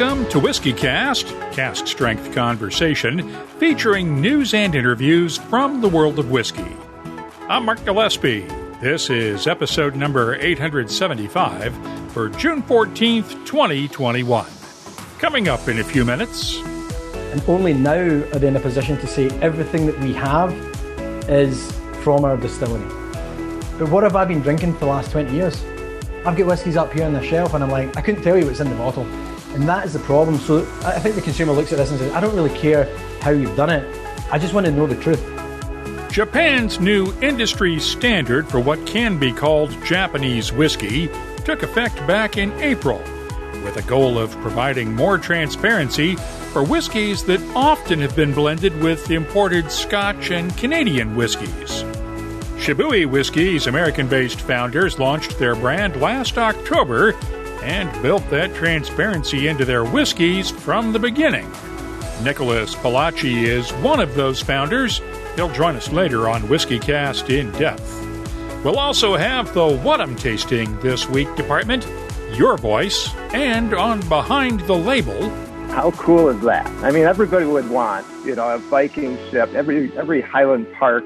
Welcome to WhiskyCast, cask strength conversation featuring news and interviews from the world of whiskey. I'm Mark Gillespie. This is episode number 875 for June 14th, 2021. Coming up in a few minutes. And only now are they in a position to say everything that we have is from our distillery. But what have I been drinking for the last 20 years? I've got whiskies up here on the shelf and I'm like, I couldn't tell you what's in the bottle. And that is the problem. So I think the consumer looks at this and says, I don't really care how you've done it. I just want to know the truth. Japan's new industry standard for what can be called Japanese whiskey took effect back in April, with a goal of providing more transparency for whiskeys that often have been blended with imported Scotch and Canadian whiskeys. Shibui Whiskey's American-based founders launched their brand last October and built that transparency into their whiskeys from the beginning. Nicholas Pollacchi is one of those founders. He'll join us later on WhiskyCast In-Depth. We'll also have the What I'm Tasting This Week department, your voice, and on Behind the Label. How cool is that? I mean, everybody would want, a Viking ship, every Highland Park,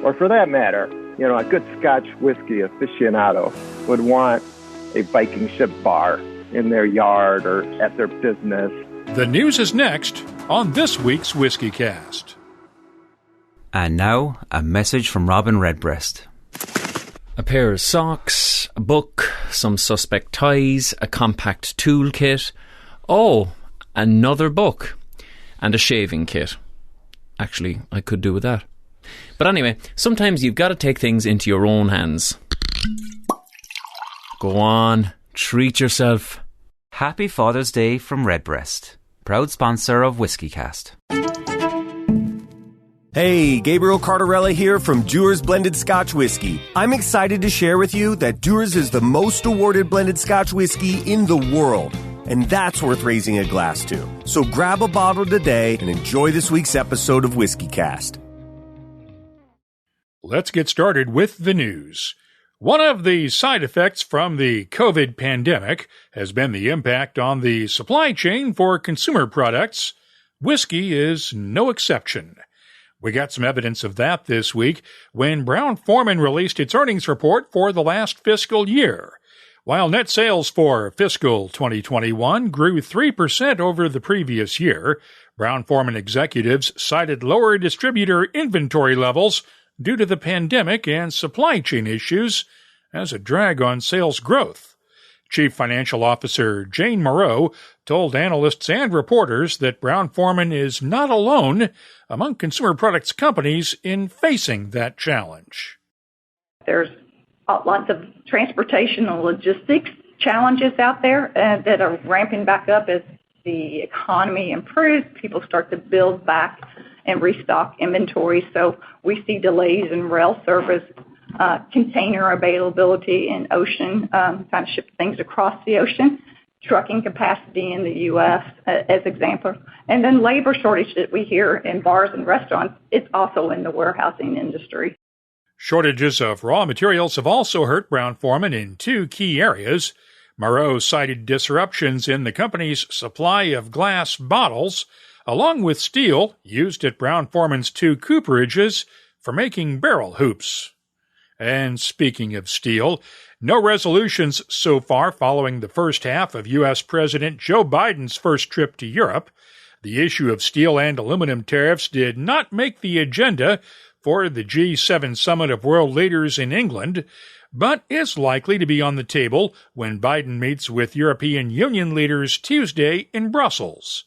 or for that matter, a good Scotch whiskey aficionado would want a Viking ship bar in their yard or at their business. The news is next on this week's WhiskyCast. And now, a message from Robin Redbreast. A pair of socks, a book, some suspect ties, a compact toolkit. Oh, another book. And a shaving kit. Actually, I could do with that. But anyway, sometimes you've got to take things into your own hands. Go on, treat yourself. Happy Father's Day from Redbreast, proud sponsor of WhiskyCast. Hey, Gabriel Cardarella here from Dewar's Blended Scotch Whiskey. I'm excited to share with you that Dewar's is the most awarded blended Scotch whiskey in the world. And that's worth raising a glass to. So grab a bottle today and enjoy this week's episode of WhiskyCast. Let's get started with the news. One of the side effects from the COVID pandemic has been the impact on the supply chain for consumer products. Whiskey is no exception. We got some evidence of that this week when Brown-Forman released its earnings report for the last fiscal year. While net sales for fiscal 2021 grew 3% over the previous year, Brown-Forman executives cited lower distributor inventory levels due to the pandemic and supply chain issues as a drag on sales growth. Chief Financial Officer Jane Moreau told analysts and reporters that Brown-Forman is not alone among consumer products companies in facing that challenge. There's lots of transportation and logistics challenges out there that are ramping back up as the economy improves. People start to build back and restock inventory. So we see delays in rail service, container availability in ocean, kind of ship things across the ocean, trucking capacity in the U.S. As example, and then labor shortage that we hear in bars and restaurants. It's also in the warehousing industry. Shortages of raw materials have also hurt Brown-Forman in two key areas. Moreau cited disruptions in the company's supply of glass bottles, along with steel used at Brown-Forman's two cooperages for making barrel hoops. And speaking of steel, no resolutions so far following the first half of U.S. President Joe Biden's first trip to Europe. The issue of steel and aluminum tariffs did not make the agenda for the G7 summit of world leaders in England, but is likely to be on the table when Biden meets with European Union leaders Tuesday in Brussels.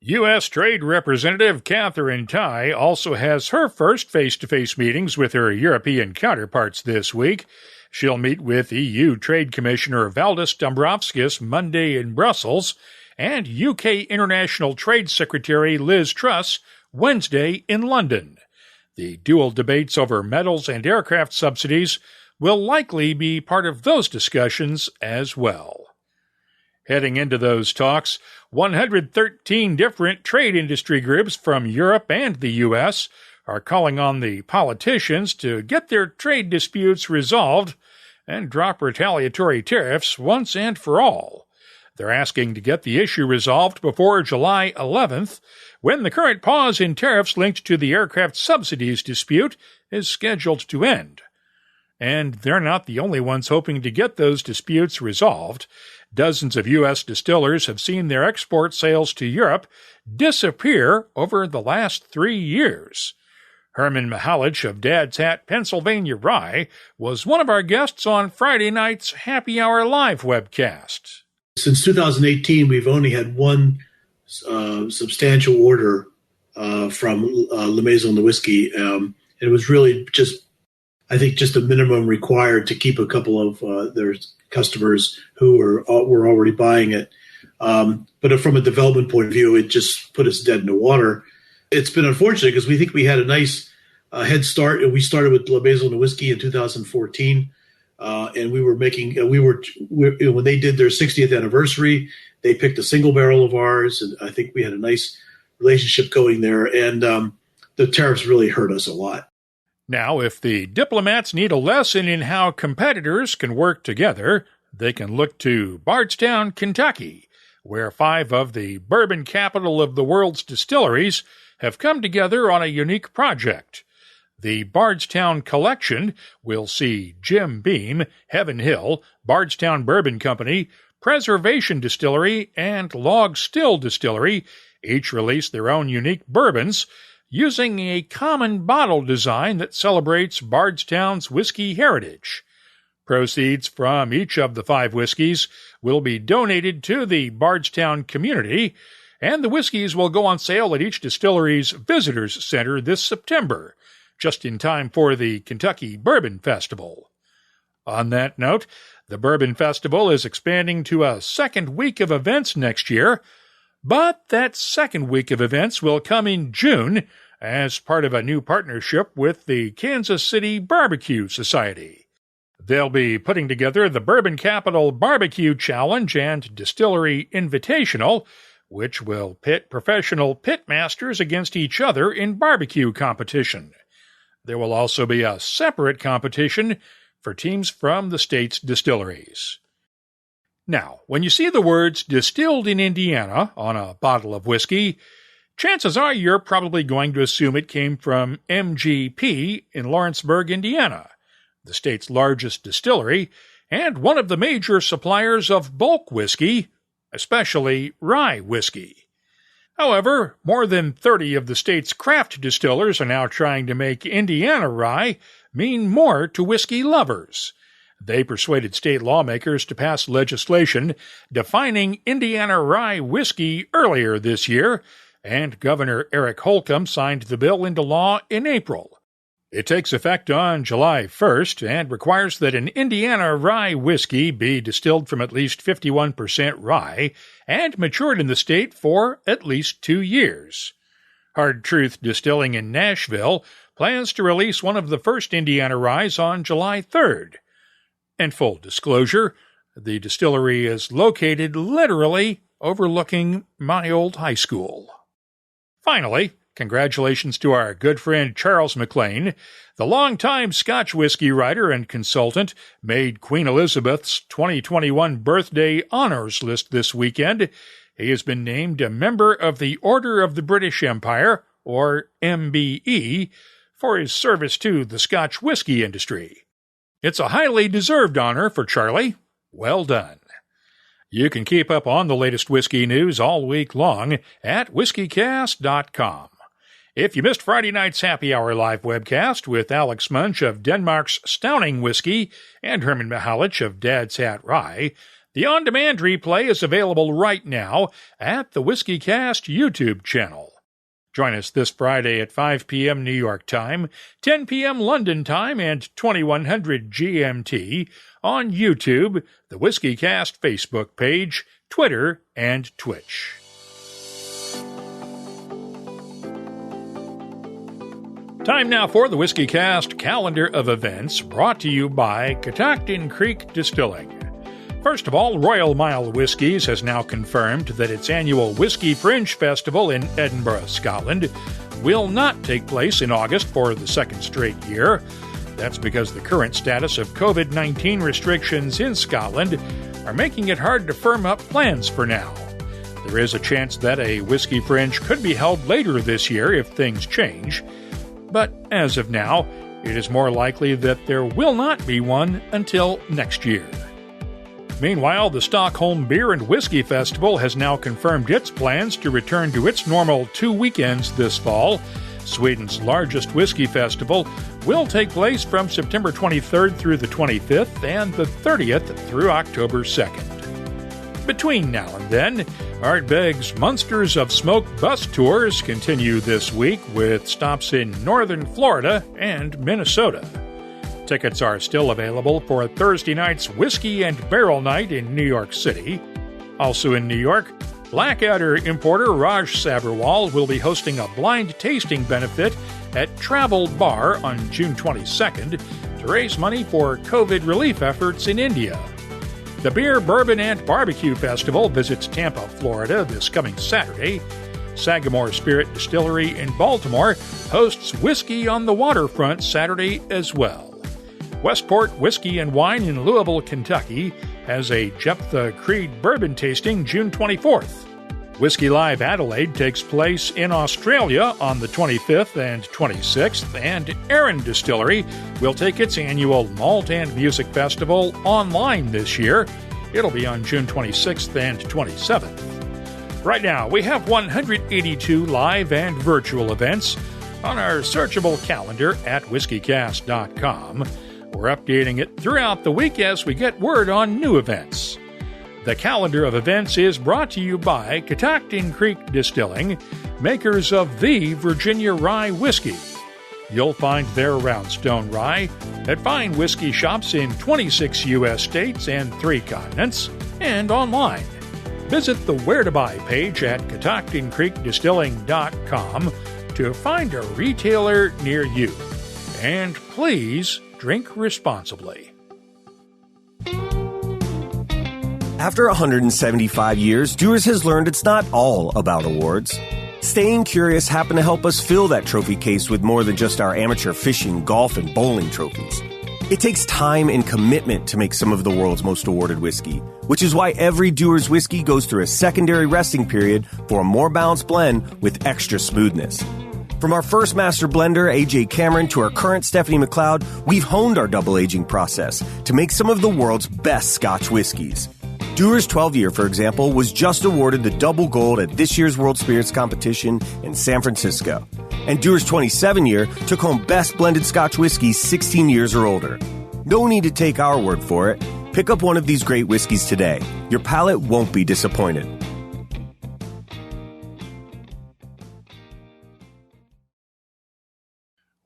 U.S. Trade Representative Catherine Tai also has her first face-to-face meetings with her European counterparts this week. She'll meet with EU Trade Commissioner Valdis Dombrovskis Monday in Brussels and UK International Trade Secretary Liz Truss Wednesday in London. The dual debates over metals and aircraft subsidies will likely be part of those discussions as well. Heading into those talks, 113 different trade industry groups from Europe and the U.S. are calling on the politicians to get their trade disputes resolved and drop retaliatory tariffs once and for all. They're asking to get the issue resolved before July 11th, when the current pause in tariffs linked to the aircraft subsidies dispute is scheduled to end. And they're not the only ones hoping to get those disputes resolved. Dozens of U.S. distillers have seen their export sales to Europe disappear over the last 3 years. Herman Mihalich of Dad's Hat, Pennsylvania Rye was one of our guests on Friday night's Happy Hour Live webcast. Since 2018, we've only had one substantial order from La Maison de Whiskey. It was really just a minimum required to keep a couple of their customers who were already buying it. But from a development point of view, it just put us dead in the water. It's been unfortunate because we think we had a nice head start. We started with La Maison de Whiskey in 2014. And we were making, when they did their 60th anniversary, they picked a single barrel of ours. And I think we had a nice relationship going there. And the tariffs really hurt us a lot. Now, if the diplomats need a lesson in how competitors can work together, they can look to Bardstown, Kentucky, where 5 of the bourbon capital of the world's distilleries have come together on a unique project. The Bardstown Collection will see Jim Beam, Heaven Hill, Bardstown Bourbon Company, Preservation Distillery, and Log Still Distillery each release their own unique bourbons using a common bottle design that celebrates Bardstown's whiskey heritage. Proceeds from each of the 5 whiskeys will be donated to the Bardstown community, and the whiskeys will go on sale at each distillery's Visitors Center this September, just in time for the Kentucky Bourbon Festival. On that note, the Bourbon Festival is expanding to a second week of events next year, but that second week of events will come in June as part of a new partnership with the Kansas City Barbecue Society. They'll be putting together the Bourbon Capital Barbecue Challenge and Distillery Invitational, which will pit professional pitmasters against each other in barbecue competition. There will also be a separate competition for teams from the state's distilleries. Now, when you see the words distilled in Indiana on a bottle of whiskey, chances are you're probably going to assume it came from MGP in Lawrenceburg, Indiana, the state's largest distillery and one of the major suppliers of bulk whiskey, especially rye whiskey. However, more than 30 of the state's craft distillers are now trying to make Indiana rye mean more to whiskey lovers. They persuaded state lawmakers to pass legislation defining Indiana rye whiskey earlier this year, and Governor Eric Holcomb signed the bill into law in April. It takes effect on July 1st and requires that an Indiana rye whiskey be distilled from at least 51% rye and matured in the state for at least 2 years. Hard Truth Distilling in Nashville plans to release one of the first Indiana ryes on July 3rd. And full disclosure, the distillery is located literally overlooking my old high school. Finally, congratulations to our good friend Charles McLean. The longtime Scotch whiskey writer and consultant made Queen Elizabeth's 2021 birthday honors list this weekend. He has been named a member of the Order of the British Empire, or MBE, for his service to the Scotch whiskey industry. It's a highly deserved honor for Charlie. Well done. You can keep up on the latest whiskey news all week long at whiskycast.com. If you missed Friday night's Happy Hour live webcast with Alex Munch of Denmark's Stauning Whiskey and Herman Mihalich of Dad's Hat Rye, the on-demand replay is available right now at the WhiskyCast YouTube channel. Join us this Friday at 5 p.m. New York time, 10 p.m. London time, and 2100 GMT on YouTube, the WhiskyCast Facebook page, Twitter, and Twitch. Time now for the WhiskyCast calendar of events brought to you by Catoctin Creek Distilling. First of all, Royal Mile Whiskies has now confirmed that its annual Whiskey Fringe Festival in Edinburgh, Scotland, will not take place in August for the second straight year. That's because the current status of COVID-19 restrictions in Scotland are making it hard to firm up plans for now. There is a chance that a Whiskey Fringe could be held later this year if things change, but as of now, it is more likely that there will not be one until next year. Meanwhile, the Stockholm Beer and Whiskey Festival has now confirmed its plans to return to its normal 2 weekends this fall. Sweden's largest whiskey festival will take place from September 23rd through the 25th and the 30th through October 2nd. Between now and then, Ardbeg's Monsters of Smoke bus tours continue this week with stops in northern Florida and Minnesota. Tickets are still available for Thursday night's Whiskey and Barrel Night in New York City. Also in New York, Blackadder importer Raj Sabharwal will be hosting a blind tasting benefit at Travel Bar on June 22nd to raise money for COVID relief efforts in India. The Beer, Bourbon, and Barbecue Festival visits Tampa, Florida this coming Saturday. Sagamore Spirit Distillery in Baltimore hosts Whiskey on the Waterfront Saturday as well. Westport Whiskey and Wine in Louisville, Kentucky has a Jephthah Creed bourbon tasting June 24th. Whiskey Live Adelaide takes place in Australia on the 25th and 26th, and Arran Distillery will take its annual Malt and Music Festival online this year. It'll be on June 26th and 27th. Right now, we have 182 live and virtual events on our searchable calendar at whiskycast.com. We're updating it throughout the week as we get word on new events. The calendar of events is brought to you by Catoctin Creek Distilling, makers of the Virginia Rye Whiskey. You'll find their Roundstone Rye at fine whiskey shops in 26 U.S. states and 3 continents, and online. Visit the Where to Buy page at catoctincreekdistilling.com to find a retailer near you. And please drink responsibly. After 175 years, Dewar's has learned it's not all about awards. Staying Curious happened to help us fill that trophy case with more than just our amateur fishing, golf, and bowling trophies. It takes time and commitment to make some of the world's most awarded whiskey, which is why every Dewar's whiskey goes through a secondary resting period for a more balanced blend with extra smoothness. From our first master blender, AJ Cameron, to our current Stephanie McLeod, we've honed our double aging process to make some of the world's best Scotch whiskies. Dewar's 12 Year, for example, was just awarded the double gold at this year's World Spirits competition in San Francisco. And Dewar's 27 Year took home Best Blended Scotch Whiskey 16 years or older. No need to take our word for it. Pick up one of these great whiskeys today. Your palate won't be disappointed.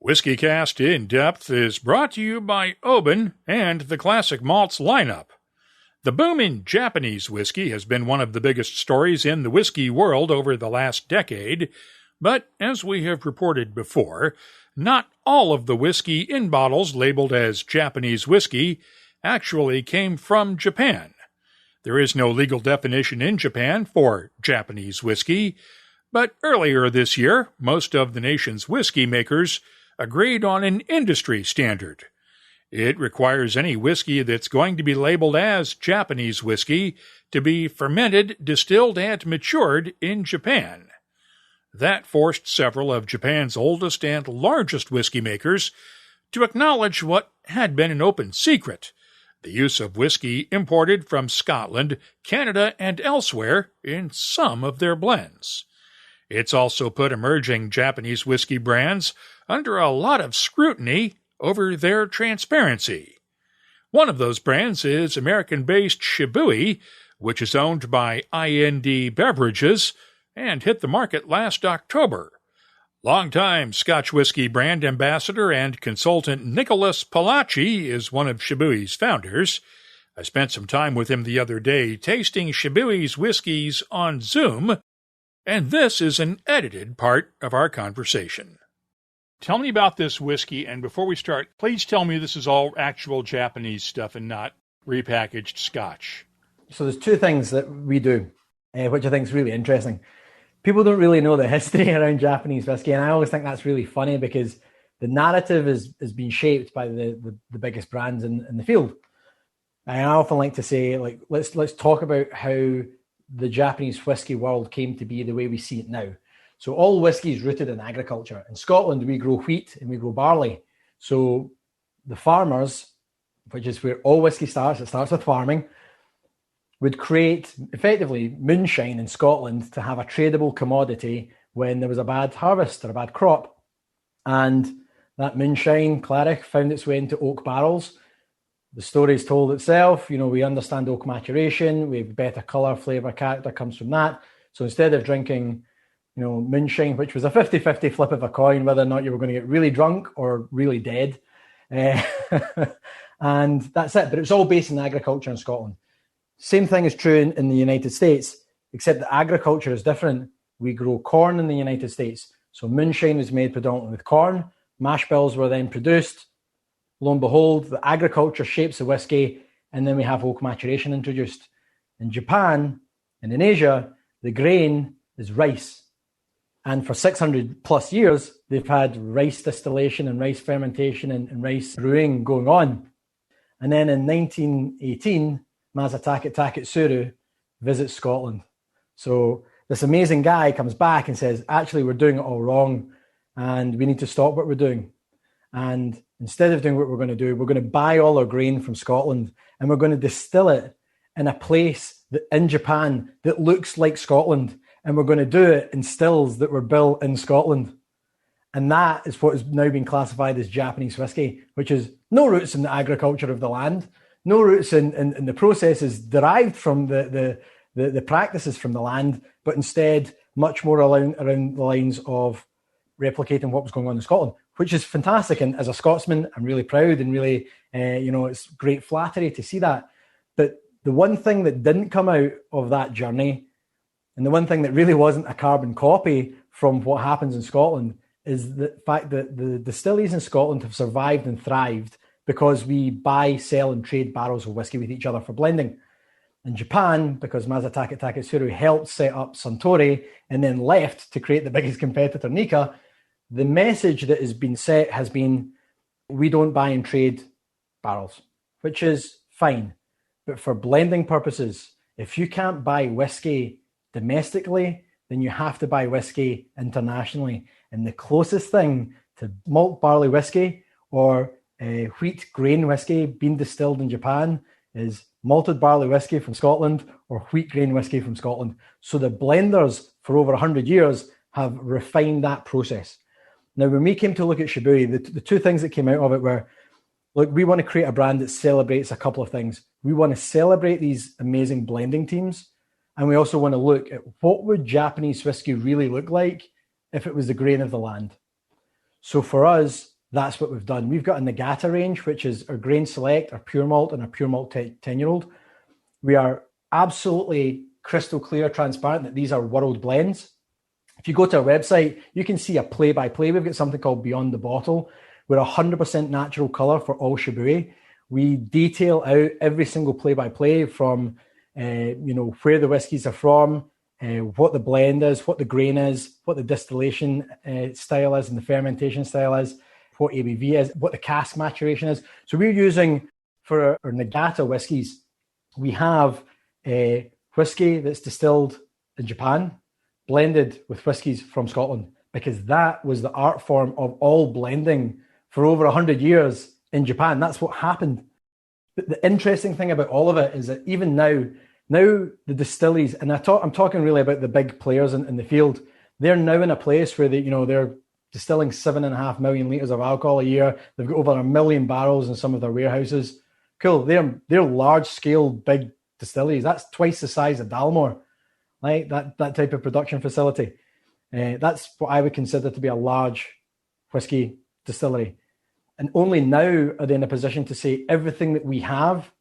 WhiskyCast In-Depth is brought to you by Oban and the Classic Malts lineup. The boom in Japanese whiskey has been one of the biggest stories in the whiskey world over the last decade, but as we have reported before, not all of the whiskey in bottles labeled as Japanese whiskey actually came from Japan. There is no legal definition in Japan for Japanese whiskey, but earlier this year, most of the nation's whiskey makers agreed on an industry standard. It requires any whiskey that's going to be labeled as Japanese whiskey to be fermented, distilled, and matured in Japan. That forced several of Japan's oldest and largest whiskey makers to acknowledge what had been an open secret: the use of whiskey imported from Scotland, Canada, and elsewhere in some of their blends. It's also put emerging Japanese whiskey brands under a lot of scrutiny over their transparency. One of those brands is American-based Shibui, which is owned by IND Beverages and hit the market last October. Longtime Scotch whiskey brand ambassador and consultant Nicholas Pollacchi is one of Shibui's founders. I spent some time with him the other day tasting Shibui's whiskeys on Zoom, and this is an edited part of our conversation. Tell me about this whiskey, and before we start, please tell me this is all actual Japanese stuff and not repackaged Scotch. So there's 2 things that we do, which I think is really interesting. People don't really know the history around Japanese whiskey, and I always think that's really funny because the narrative has been shaped by the biggest brands in the field. I often like to say, like, let's talk about how the Japanese whiskey world came to be the way we see it now. So all whiskey is rooted in agriculture. In Scotland, we grow wheat and we grow barley. So the farmers, which is where all whiskey starts, it starts with farming, would create effectively moonshine in Scotland to have a tradable commodity when there was a bad harvest or a bad crop. And that moonshine, claret, found its way into oak barrels. The story's told itself. We understand oak maturation. We have better colour, flavour, character comes from that. So instead of drinking, moonshine, which was a 50-50 flip of a coin, whether or not you were going to get really drunk or really dead. And that's it. But it was all based in agriculture in Scotland. Same thing is true in the United States, except that agriculture is different. We grow corn in the United States. So moonshine was made predominantly with corn. Mash bills were then produced. Lo and behold, the agriculture shapes the whiskey, and then we have oak maturation introduced. In Japan and in Asia, the grain is rice. And for 600 plus years, they've had rice distillation and rice fermentation and rice brewing going on. And then in 1918, Masataka Taketsuru visits Scotland. So this amazing guy comes back and says, actually, we're doing it all wrong and we need to stop what we're doing. And instead of doing what we're going to do, we're going to buy all our grain from Scotland and we're going to distill it in a place in Japan that looks like Scotland. And we're going to do it in stills that were built in Scotland. And that is what has now been classified as Japanese whiskey, which is no roots in the agriculture of the land, no roots in the processes derived from the practices from the land, but instead much more around the lines of replicating what was going on in Scotland, which is fantastic. And as a Scotsman, I'm really proud and really, it's great flattery to see that. But the one thing that didn't come out of that journey, and the one thing that really wasn't a carbon copy from what happens in Scotland, is the fact that the distilleries in Scotland have survived and thrived because we buy, sell, and trade barrels of whiskey with each other for blending. In Japan, because Masataka Taketsuru helped set up Suntory and then left to create the biggest competitor, Nikka, the message that has been set has been, we don't buy and trade barrels, which is fine. But for blending purposes, if you can't buy whiskey domestically, then you have to buy whiskey internationally. And the closest thing to malt barley whiskey or wheat grain whiskey being distilled in Japan is malted barley whiskey from Scotland or wheat grain whiskey from Scotland. So the blenders for over 100 years have refined that process. Now, when we came to look at Shibui, the two things that came out of it were, look, we want to create a brand that celebrates a couple of things. We want to celebrate these amazing blending teams. And we also want to look at what would Japanese whiskey really look like if it was the grain of the land. So for us, that's what we've done. We've got a Nagata range, which is our grain select, our pure malt, and our pure malt 10-year-old. We are absolutely crystal clear, transparent that these are world blends. If you go to our website, you can see a play-by-play. We've got something called Beyond the Bottle. We're 100% natural color for all Shibui. We detail out every single play-by-play from where the whiskies are from, what the blend is, what the grain is, what the distillation style is and the fermentation style is, what ABV is, what the cask maturation is. So we're using, for our Nagata whiskies, we have a whiskey that's distilled in Japan, blended with whiskies from Scotland, because that was the art form of all blending for over 100 years in Japan. That's what happened. But the interesting thing about all of it is that even now the distilleries, and I'm talking really about the big players in the field, they're now in a place where they're distilling 7.5 million litres of alcohol a year. They've got over 1 million barrels in some of their warehouses. Cool. They're large scale, big distilleries. That's twice the size of Dalmore, right? That type of production facility. That's what I would consider to be a large whiskey distillery. And only now are they in a position to say everything that we have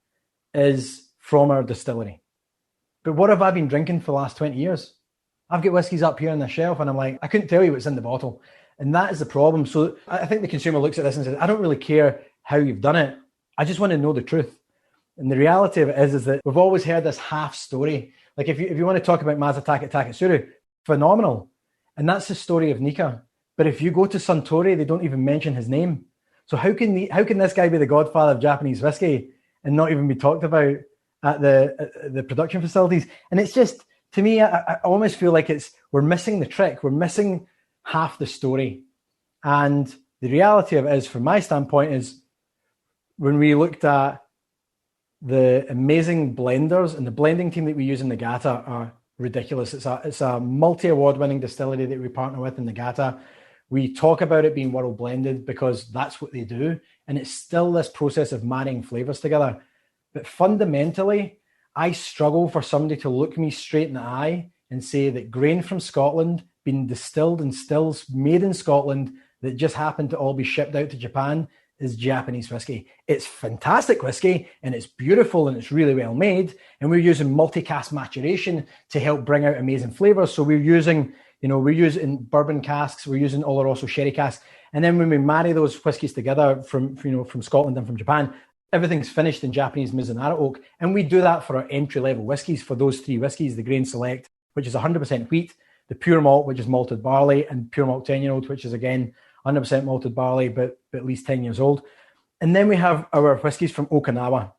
is from our distillery. But what have I been drinking for the last 20 years? I've got whiskies up here on the shelf and I'm like, I couldn't tell you what's in the bottle. And that is the problem. So I think the consumer looks at this and says, I don't really care how you've done it. I just want to know the truth. And the reality of it is that we've always heard this half story. Like if you want to talk about Masataka Taketsuru, phenomenal. And that's the story of Nikka. But if you go to Suntory, they don't even mention his name. So how can this guy be the godfather of Japanese whiskey and not even be talked about at the production facilities. And it's just, to me, I almost feel like we're missing the trick. We're missing half the story. And the reality of it is, from my standpoint, is when we looked at the amazing blenders and the blending team that we use in Nagata are ridiculous. It's a multi-award winning distillery that we partner with in Nagata. We talk about it being world blended because that's what they do. And it's still this process of marrying flavors together. But fundamentally, I struggle for somebody to look me straight in the eye and say that grain from Scotland being distilled in stills made in Scotland that just happened to all be shipped out to Japan is Japanese whiskey. It's fantastic whiskey and it's beautiful and it's really well made. And we're using multi-cask maturation to help bring out amazing flavors. So we're using bourbon casks, we're using Oloroso sherry casks. And then when we marry those whiskies together from Scotland and from Japan, everything's finished in Japanese Mizunara oak. And we do that for our entry-level whiskies, for those three whiskies, the Grain Select, which is 100% wheat, the Pure Malt, which is malted barley, and Pure Malt 10-year-old, which is, again, 100% malted barley, but at least 10 years old. And then we have our whiskies from Okinawa.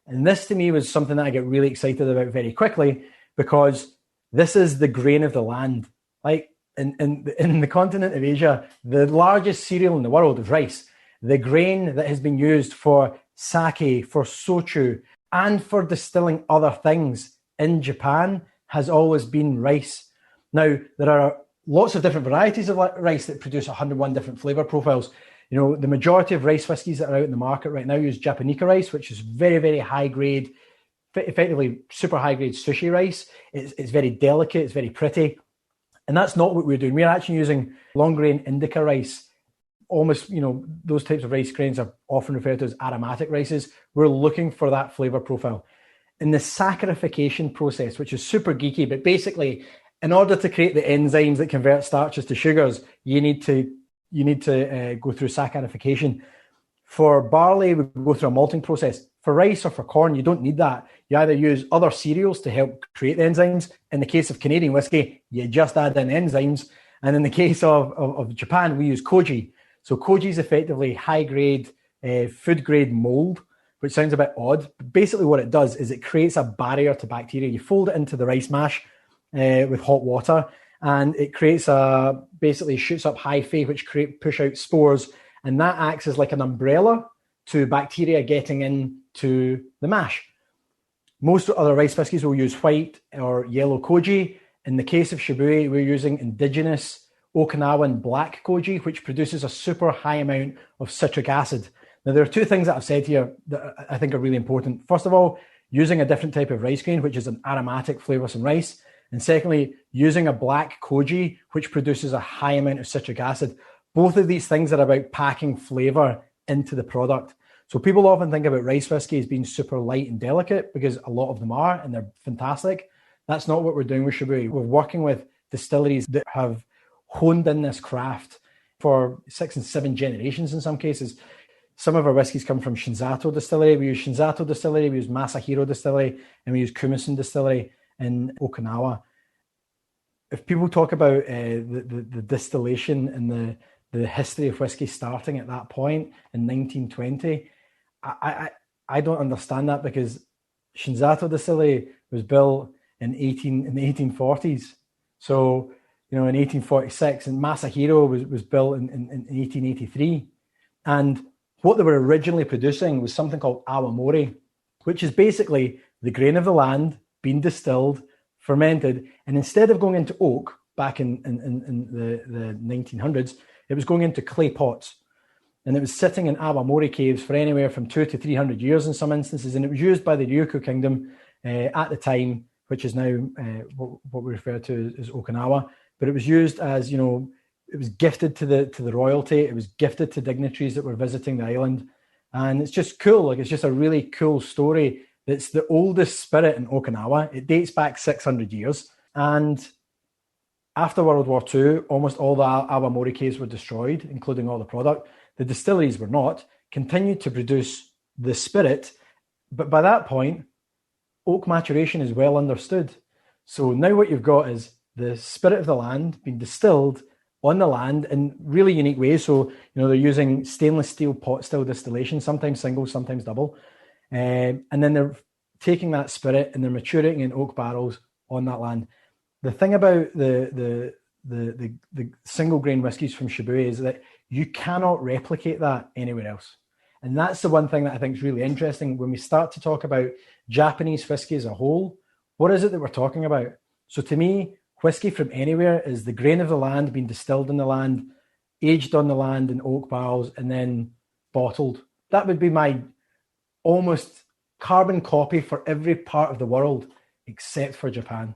And this, to me, was something that I get really excited about very quickly, because this is the grain of the land. Like, in the continent of Asia, the largest cereal in the world is rice. The grain that has been used for sake, for sochu, and for distilling other things in Japan has always been rice. Now, there are lots of different varieties of rice that produce 101 different flavor profiles. You know, the majority of rice whiskies that are out in the market right now use Japonica rice, which is very, very high grade, effectively super high grade sushi rice. It's very delicate, it's very pretty. And that's not what we're doing. We're actually using long grain indica rice. Almost, those types of rice grains are often referred to as aromatic rices. We're looking for that flavor profile. In the saccharification process, which is super geeky, but basically, in order to create the enzymes that convert starches to sugars, you need to go through saccharification. For barley, we go through a malting process. For rice or for corn, you don't need that. You either use other cereals to help create the enzymes. In the case of Canadian whiskey, you just add in enzymes. And in the case of Japan, we use koji. So koji is effectively high-grade, food-grade mold, which sounds a bit odd. But basically what it does is it creates a barrier to bacteria. You fold it into the rice mash with hot water, and it creates basically shoots up hyphae, which push out spores, and that acts as like an umbrella to bacteria getting into the mash. Most other rice whiskies will use white or yellow koji. In the case of Shibui, we're using indigenous Okinawan black koji, which produces a super high amount of citric acid. Now, there are two things that I've said here that I think are really important. First of all, using a different type of rice grain, which is an aromatic flavoursome rice. And secondly, using a black koji, which produces a high amount of citric acid. Both of these things are about packing flavour into the product. So people often think about rice whiskey as being super light and delicate, because a lot of them are, and they're fantastic. That's not what we're doing with Shibui. We're working with distilleries that have honed in this craft for 6 and 7 generations in some cases. Some of our whiskies come from Shinzato Distillery. We use Shinzato Distillery, we use Masahiro Distillery, and we use Kumisen Distillery in Okinawa. If people talk about the distillation and the history of whiskey starting at that point in 1920, I don't understand that, because Shinzato Distillery was built in the 1840s. So, in 1846, and Masahiro was built in 1883. And what they were originally producing was something called awamori, which is basically the grain of the land being distilled, fermented, and instead of going into oak back in the 1900s, it was going into clay pots. And it was sitting in awamori caves for anywhere from 200 to 300 years in some instances. And it was used by the Ryukyu Kingdom at the time, which is now what we refer to as Okinawa. But it was used as, it was gifted to the royalty. It was gifted to dignitaries that were visiting the island. And it's just cool. Like, it's just a really cool story. It's the oldest spirit in Okinawa. It dates back 600 years. And after World War II, almost all the awamori caves were destroyed, including all the product. The distilleries were not, continued to produce the spirit. But by that point, oak maturation is well understood. So now what you've got is the spirit of the land being distilled on the land in really unique ways. So, they're using stainless steel pot still distillation, sometimes single, sometimes double. And then they're taking that spirit and they're maturing in oak barrels on that land. The thing about the single grain whiskies from Shibui is that you cannot replicate that anywhere else. And that's the one thing that I think is really interesting. When we start to talk about Japanese whiskey as a whole, what is it that we're talking about? So to me, whiskey from anywhere is the grain of the land being distilled in the land, aged on the land in oak barrels, and then bottled. That would be my almost carbon copy for every part of the world except for Japan.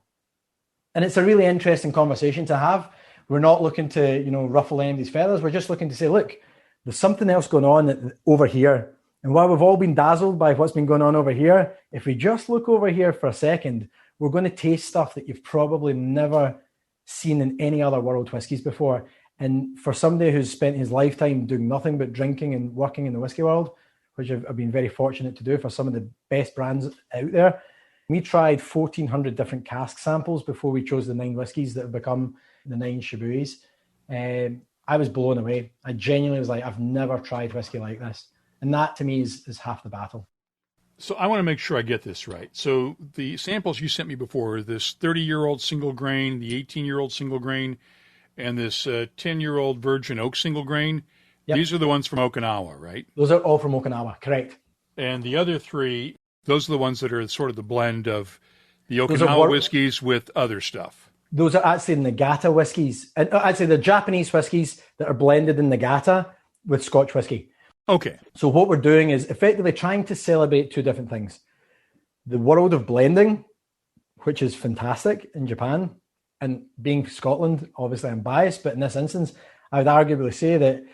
And it's a really interesting conversation to have. We're not looking to, ruffle anybody's feathers. We're just looking to say, look, there's something else going on over here. And while we've all been dazzled by what's been going on over here, if we just look over here for a second, we're going to taste stuff that you've probably never seen in any other world whiskies before. And for somebody who's spent his lifetime doing nothing but drinking and working in the whiskey world, which I've been very fortunate to do for some of the best brands out there, we tried 1,400 different cask samples before we chose the 9 whiskies that have become the 9 Shibuis. I was blown away. I genuinely was like, I've never tried whiskey like this. And that to me is half the battle. So I want to make sure I get this right. So the samples you sent me before, this 30-year-old single grain, the 18-year-old single grain, and this 10-year-old virgin oak single grain, yep. These are the ones from Okinawa, right? Those are all from Okinawa, correct. And the other 3, those are the ones that are sort of the blend of the Okinawa whiskeys with other stuff. Those are actually Nagata whiskies. Actually, the Japanese whiskies that are blended in Nagata with Scotch whiskey. Okay. So what we're doing is effectively trying to celebrate 2 different things. The world of blending, which is fantastic in Japan, and being Scotland, obviously I'm biased, but in this instance, I would arguably say that,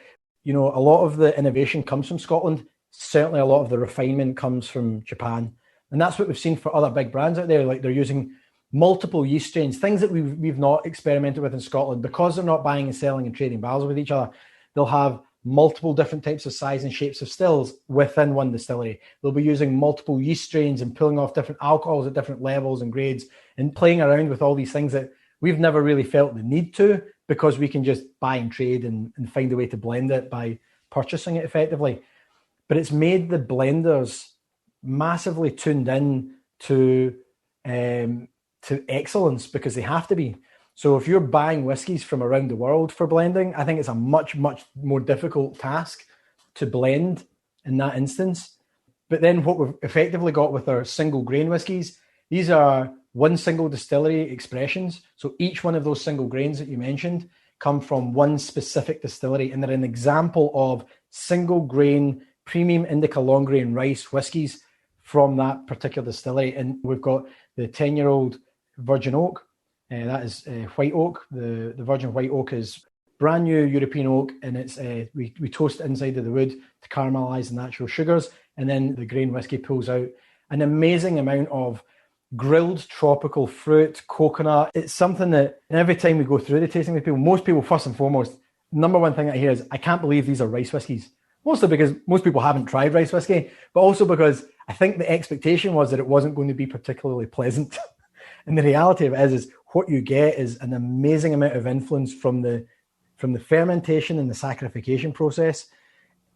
a lot of the innovation comes from Scotland. Certainly a lot of the refinement comes from Japan. And that's what we've seen for other big brands out there. Like they're using multiple yeast strains, things that we've not experimented with in Scotland. Because they're not buying and selling and trading barrels with each other, they'll have multiple different types of size and shapes of stills within one distillery. They'll be using multiple yeast strains and pulling off different alcohols at different levels and grades and playing around with all these things that we've never really felt the need to, because we can just buy and trade and find a way to blend it by purchasing it effectively. But it's made the blenders massively tuned in to excellence, because they have to be. So if you're buying whiskies from around the world for blending, I think it's a much, much more difficult task to blend in that instance. But then what we've effectively got with our single grain whiskies, these are one single distillery expressions. So each one of those single grains that you mentioned come from one specific distillery, and they're an example of single grain premium indica long grain rice whiskies from that particular distillery. And we've got the 10-year-old virgin oak. That is white oak. The virgin white oak is brand new European oak, and it's we toast the inside of the wood to caramelize the natural sugars, and then the grain whiskey pulls out an amazing amount of grilled tropical fruit, coconut. It's something that every time we go through the tasting with people, most people, first and foremost, number one thing I hear is, I can't believe these are rice whiskies. Mostly because most people haven't tried rice whiskey, but also because I think the expectation was that it wasn't going to be particularly pleasant. And the reality of it is what you get is an amazing amount of influence from the fermentation and the saccharification process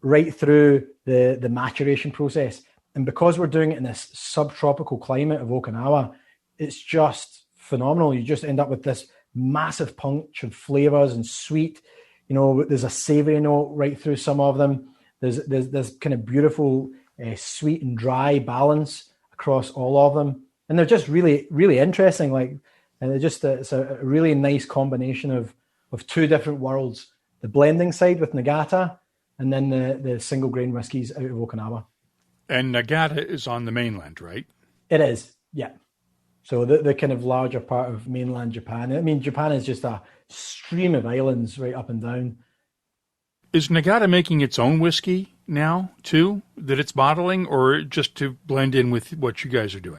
right through the maturation process. And because we're doing it in this subtropical climate of Okinawa, it's just phenomenal. You just end up with this massive punch of flavors and sweet. There's a savory note right through some of them. There's kind of beautiful sweet and dry balance across all of them. And they're just really, really interesting. It's a really nice combination of 2 different worlds: the blending side with Nagata, and then the single grain whiskies out of Okinawa. And Nagata is on the mainland, right? It is, yeah. So the kind of larger part of mainland Japan. I mean, Japan is just a stream of islands right up and down. Is Nagata making its own whiskey now, too, that it's bottling, or just to blend in with what you guys are doing?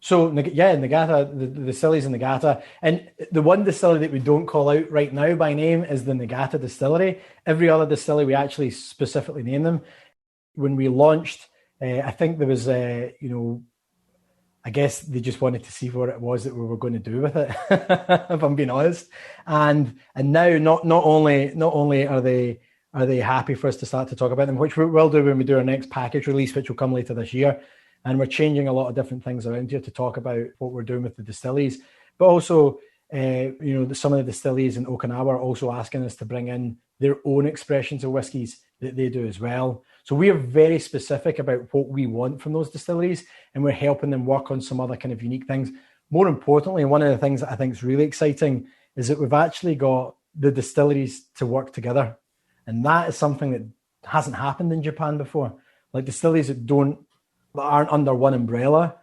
So, yeah, Nagata, the distilleries in Nagata. And the one distillery that we don't call out right now by name is the Nagata distillery. Every other distillery, we actually specifically name them. When we launched, I think there was, I guess they just wanted to see what it was that we were going to do with it, if I'm being honest. And now not only are they are they happy for us to start to talk about them, which we will do when we do our next package release, which will come later this year. And we're changing a lot of different things around here to talk about what we're doing with the distilleries. But also, some of the distilleries in Okinawa are also asking us to bring in their own expressions of whiskies that they do as well. So we are very specific about what we want from those distilleries, and we're helping them work on some other kind of unique things. More importantly, one of the things that I think is really exciting is that we've actually got the distilleries to work together. And that is something that hasn't happened in Japan before. Like distilleries that aren't under one umbrella,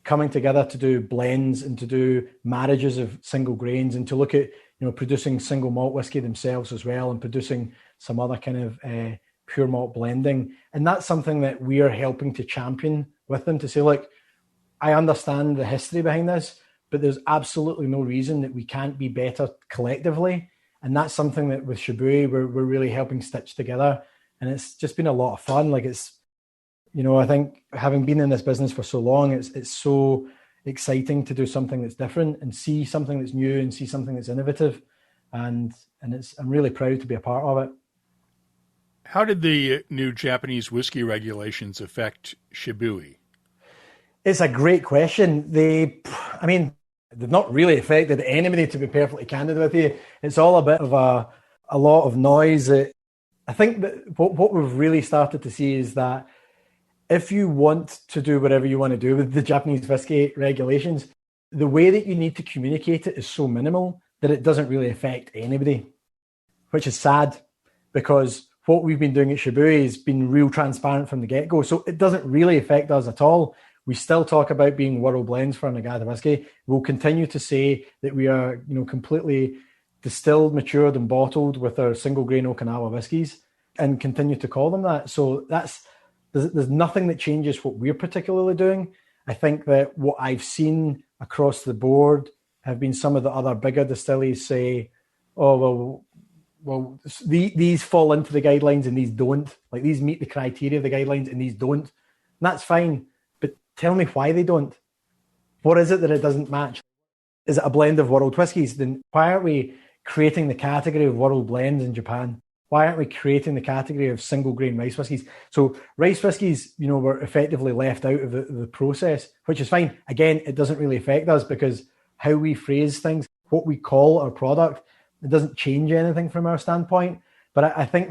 coming together to do blends and to do marriages of single grains and to look at, producing single malt whiskey themselves as well and producing some other kind of pure malt blending. And that's something that we are helping to champion with them to say, look, I understand the history behind this, but there's absolutely no reason that we can't be better collectively. And that's something that with Shibui, we're really helping stitch together. And it's just been a lot of fun. Like I think having been in this business for so long, it's so exciting to do something that's different and see something that's new and see something that's innovative. And I'm really proud to be a part of it. How did the new Japanese whiskey regulations affect Shibui? It's a great question. They've not really affected anybody, to be perfectly candid with you. It's all a bit of a lot of noise. I think that what we've really started to see is that if you want to do whatever you want to do with the Japanese whiskey regulations, the way that you need to communicate it is so minimal that it doesn't really affect anybody, which is sad because what we've been doing at Shibui has been real transparent from the get-go. So it doesn't really affect us at all. We still talk about being world blends for Nagata whiskey. We'll continue to say that we are, completely distilled, matured, and bottled with our single grain Okinawa whiskies, and continue to call them that. So there's nothing that changes what we're particularly doing. I think that what I've seen across the board have been some of the other bigger distilleries say, "Oh well, these fall into the guidelines and these don't. Like these meet the criteria of the guidelines and these don't." And that's fine. Tell me why they don't. What is it that it doesn't match? Is it a blend of world whiskies? Then why aren't we creating the category of world blends in Japan? Why aren't we creating the category of single grain rice whiskies? So rice whiskies, were effectively left out of the process, which is fine. Again, it doesn't really affect us because how we phrase things, what we call our product, it doesn't change anything from our standpoint. But I think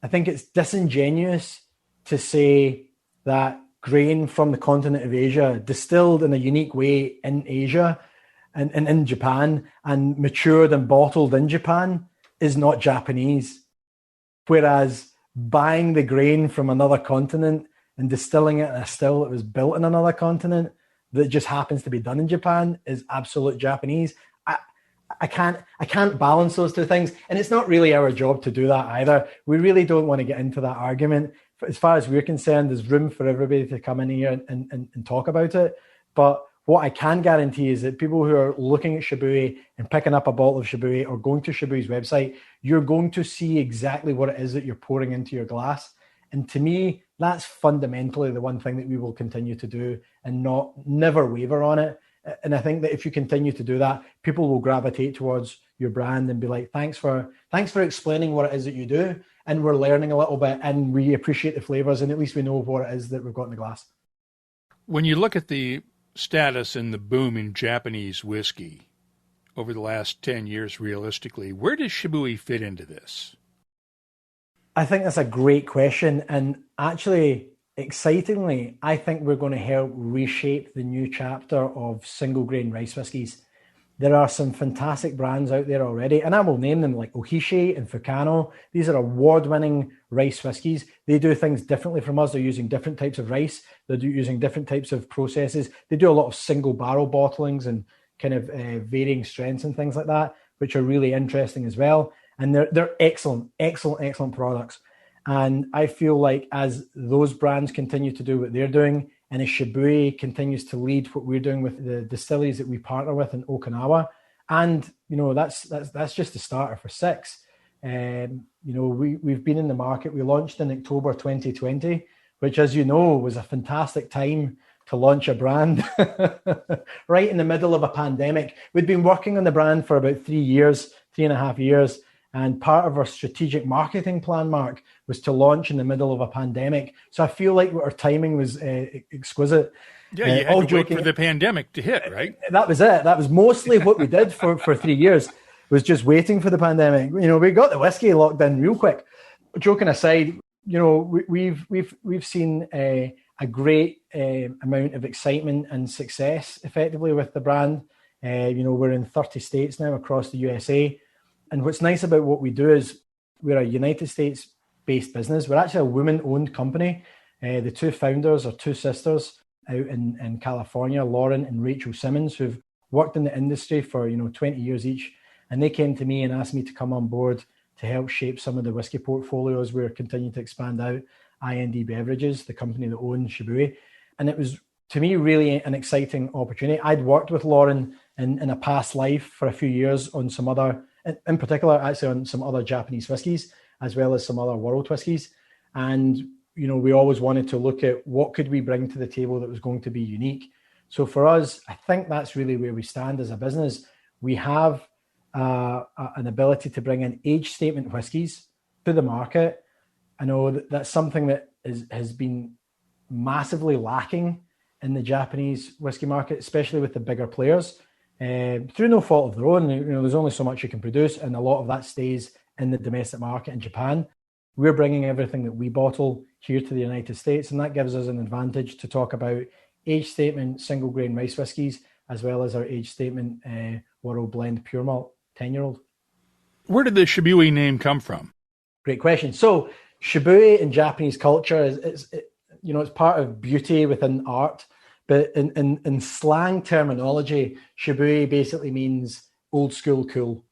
it's disingenuous to say that grain from the continent of Asia, distilled in a unique way in Asia and in Japan, and matured and bottled in Japan is not Japanese. Whereas buying the grain from another continent and distilling it in a still that was built in another continent that just happens to be done in Japan is absolute Japanese. I can't balance those two things. And it's not really our job to do that either. We really don't want to get into that argument. As far as we're concerned, there's room for everybody to come in here and talk about it. But what I can guarantee is that people who are looking at Shibui and picking up a bottle of Shibui or going to Shibui's website, you're going to see exactly what it is that you're pouring into your glass. And to me, that's fundamentally the one thing that we will continue to do and never waver on it. And I think that if you continue to do that, people will gravitate towards your brand and be like, thanks for explaining what it is that you do. And we're learning a little bit and we appreciate the flavors and at least we know what it is that we've got in the glass. When you look at the status and the boom in Japanese whiskey over the last 10 years, realistically, where does Shibui fit into this? I think that's a great question. And actually, excitingly, I think we're going to help reshape the new chapter of single grain rice whiskies. There are some fantastic brands out there already, and I will name them like Ohishi and Fukano. These are award-winning rice whiskies. They do things differently from us. They're using different types of rice. They're using different types of processes. They do a lot of single barrel bottlings and kind of varying strengths and things like that, which are really interesting as well. And they're excellent products. And I feel like as those brands continue to do what they're doing, and as Shibui continues to lead what we're doing with the distilleries that we partner with in Okinawa, and that's just the starter for 6. We've been in the market. We launched in October 2020, which, as you know, was a fantastic time to launch a brand right in the middle of a pandemic. We'd been working on the brand for about 3.5 years, And part of our strategic marketing plan, Mark, was to launch in the middle of a pandemic. So I feel like our timing was exquisite. Yeah, you had to wait for the pandemic to hit, right? That was it. That was mostly what we did for 3 years, was just waiting for the pandemic. We got the whiskey locked in real quick. Joking aside, we've seen a great amount of excitement and success effectively with the brand. We're in 30 states now across the USA. And what's nice about what we do is we're a United States-based business. We're actually a women-owned company. The two founders are two sisters out in California, Lauren and Rachel Simmons, who've worked in the industry for 20 years each. And they came to me and asked me to come on board to help shape some of the whiskey portfolios. We're continuing to expand out IND Beverages, the company that owns Shibui. And it was, to me, really an exciting opportunity. I'd worked with Lauren in a past life for a few years on some other, in particular, actually on some other Japanese whiskies, as well as some other world whiskies. And, we always wanted to look at what could we bring to the table that was going to be unique. So for us, I think that's really where we stand as a business. We have an ability to bring in age statement whiskies to the market. I know that's something that has been massively lacking in the Japanese whiskey market, especially with the bigger players. Through no fault of their own, there's only so much you can produce, and a lot of that stays in the domestic market in Japan. We're bringing everything that we bottle here to the United States, and that gives us an advantage to talk about age statement single grain rice whiskies, as well as our age statement world blend pure malt 10-year-old. Where did the Shibui name come from? Great question. So Shibui in Japanese culture is it's part of beauty within art. But in slang terminology, Shibui basically means old school cool.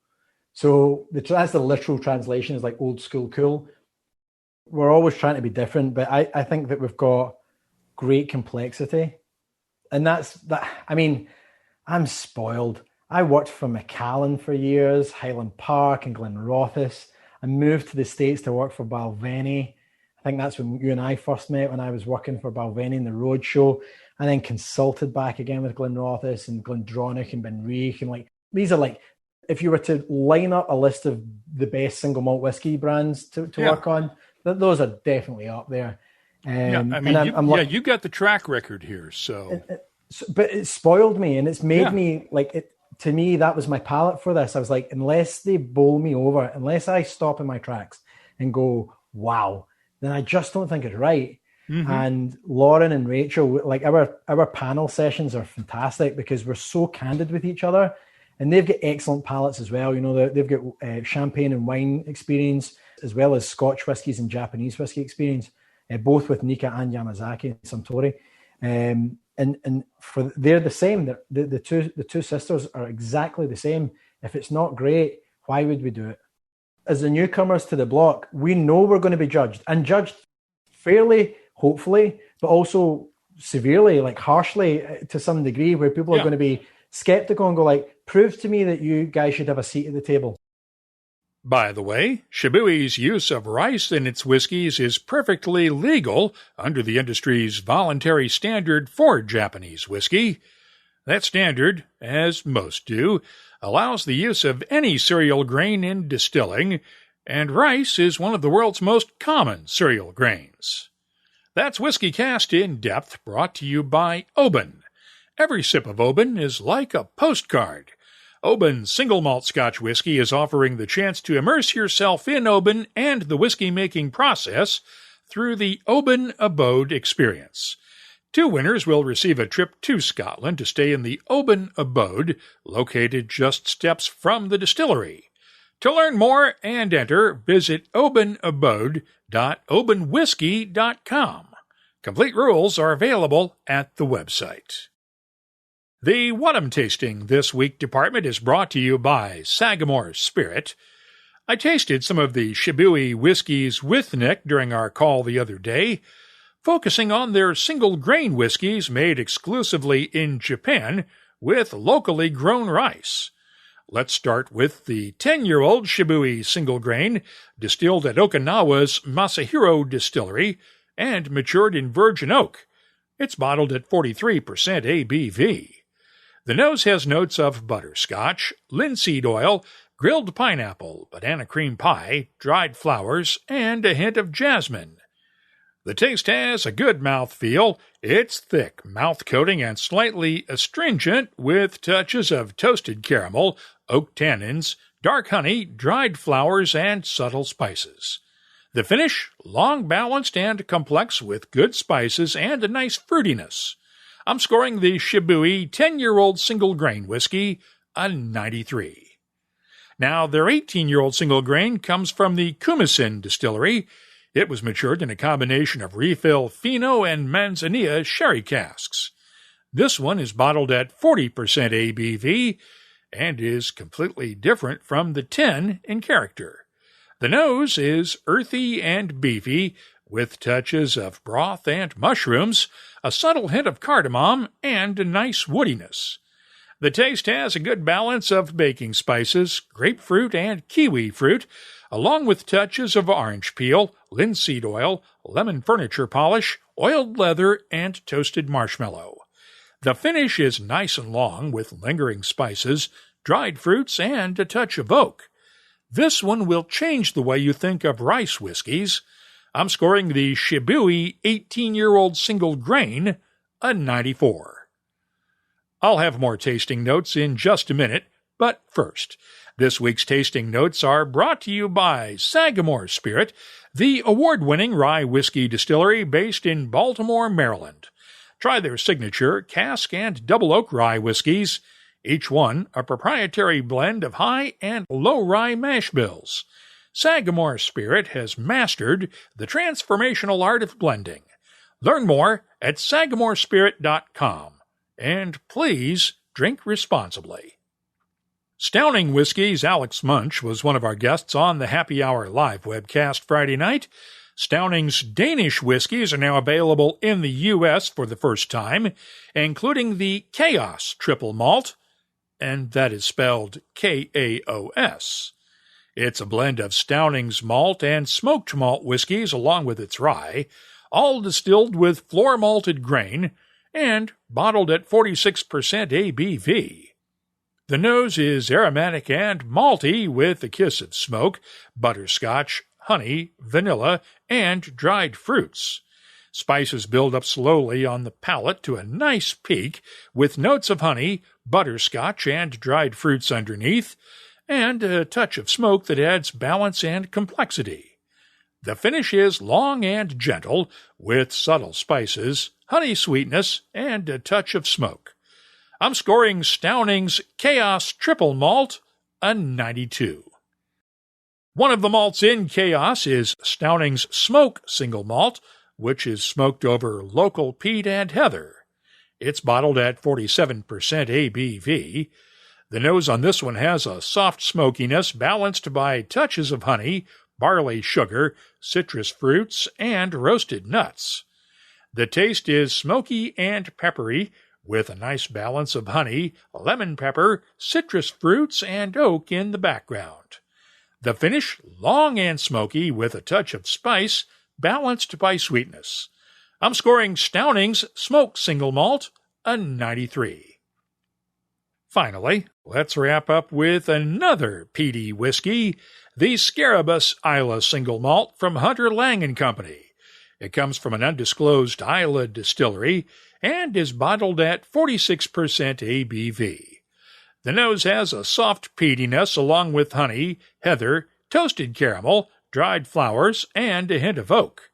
So that's the literal translation, is like old school cool. We're always trying to be different, but I think that we've got great complexity. And I'm spoiled. I worked for Macallan for years, Highland Park and Glenrothes. I moved to the States to work for Balvenie. I think that's when you and I first met, when I was working for Balvenie in the Roadshow. And then consulted back again with Glenrothes and Glendronach and Benriach. And these are if you were to line up a list of the best single malt whiskey brands to work on, those are definitely up there. You got the track record here. So, but it spoiled me, and it's made me to me, that was my palate for this. I was like, unless they bowl me over, unless I stop in my tracks and go, wow, then I just don't think it's right. Mm-hmm. And Lauren and Rachel, our panel sessions are fantastic because we're so candid with each other, and they've got excellent palates as well. They've got champagne and wine experience, as well as Scotch whiskies and Japanese whiskey experience, both with Nika and Yamazaki and Suntory. And they're the same. The two sisters are exactly the same. If it's not great, why would we do it? As the newcomers to the block, we know we're going to be judged, and judged fairly, hopefully, but also severely, harshly to some degree, where people are going to be skeptical and go prove to me that you guys should have a seat at the table. By the way, Shibui's use of rice in its whiskies is perfectly legal under the industry's voluntary standard for Japanese whiskey. That standard, as most do, allows the use of any cereal grain in distilling, and rice is one of the world's most common cereal grains. That's WhiskyCast In-Depth, brought to you by Oban. Every sip of Oban is like a postcard. Oban Single Malt Scotch Whisky is offering the chance to immerse yourself in Oban and the whiskey-making process through the Oban Abode experience. 2 winners will receive a trip to Scotland to stay in the Oban Abode, located just steps from the distillery. To learn more and enter, visit obanabode.obanwhiskey.com. Complete rules are available at the website. The What I'm Tasting This Week department is brought to you by Sagamore Spirit. I tasted some of the Shibui whiskeys with Nick during our call the other day, focusing on their single-grain whiskeys made exclusively in Japan with locally grown rice. Let's start with the 10-year-old Shibui single grain, distilled at Okinawa's Masahiro Distillery and matured in virgin oak. It's bottled at 43% ABV. The nose has notes of butterscotch, linseed oil, grilled pineapple, banana cream pie, dried flowers, and a hint of jasmine. The taste has a good mouthfeel. It's thick, mouth-coating, and slightly astringent with touches of toasted caramel, oak tannins, dark honey, dried flowers, and subtle spices. The finish, long balanced and complex with good spices and a nice fruitiness. I'm scoring the Shibui 10-year-old single grain whiskey a 93. Now, their 18-year-old single grain comes from the Kumisen distillery. It was matured in a combination of refill Fino and Manzanilla sherry casks. This one is bottled at 40% ABV and is completely different from the 10 in character. The nose is earthy and beefy, with touches of broth and mushrooms, a subtle hint of cardamom, and a nice woodiness. The taste has a good balance of baking spices, grapefruit, and kiwi fruit, along with touches of orange peel, linseed oil, lemon furniture polish, oiled leather, and toasted marshmallow. The finish is nice and long with lingering spices, dried fruits, and a touch of oak. This one will change the way you think of rice whiskies. I'm scoring the Shibui 18-year-old single grain a 94. I'll have more tasting notes in just a minute, but first, this week's tasting notes are brought to you by Sagamore Spirit, the award-winning rye whiskey distillery based in Baltimore, Maryland. Try their signature cask and double oak rye whiskies, each one a proprietary blend of high and low rye mash bills. Sagamore Spirit has mastered the transformational art of blending. Learn more at sagamorespirit.com. And please drink responsibly. Stowning Whiskey's Alex Munch was one of our guests on the Happy Hour live webcast Friday night. Stowning's Danish whiskies are now available in the U.S. for the first time, including the Chaos Triple Malt, and that is spelled K-A-O-S. It's a blend of Stowning's malt and smoked malt whiskies along with its rye, all distilled with floor-malted grain, and bottled at 46% ABV. The nose is aromatic and malty with a kiss of smoke, butterscotch, honey, vanilla, and dried fruits. Spices build up slowly on the palate to a nice peak, with notes of honey, butterscotch, and dried fruits underneath, and a touch of smoke that adds balance and complexity. The finish is long and gentle, with subtle spices, honey sweetness, and a touch of smoke. I'm scoring Stowning's Chaos Triple Malt a 92. One of the malts in Chaos is Stowning's Smoke Single Malt, which is smoked over local peat and heather. It's bottled at 47% ABV. The nose on this one has a soft smokiness balanced by touches of honey, barley sugar, citrus fruits, and roasted nuts. The taste is smoky and peppery, with a nice balance of honey, lemon pepper, citrus fruits, and oak in the background. The finish, long and smoky, with a touch of spice, balanced by sweetness. I'm scoring Stowning's Smoke Single Malt a 93. Finally, let's wrap up with another peaty whiskey, the Scarabaeus Islay Single Malt from Hunter Lang & Company. It comes from an undisclosed Islay distillery and is bottled at 46% ABV. The nose has a soft peatiness along with honey, heather, toasted caramel, dried flowers, and a hint of oak.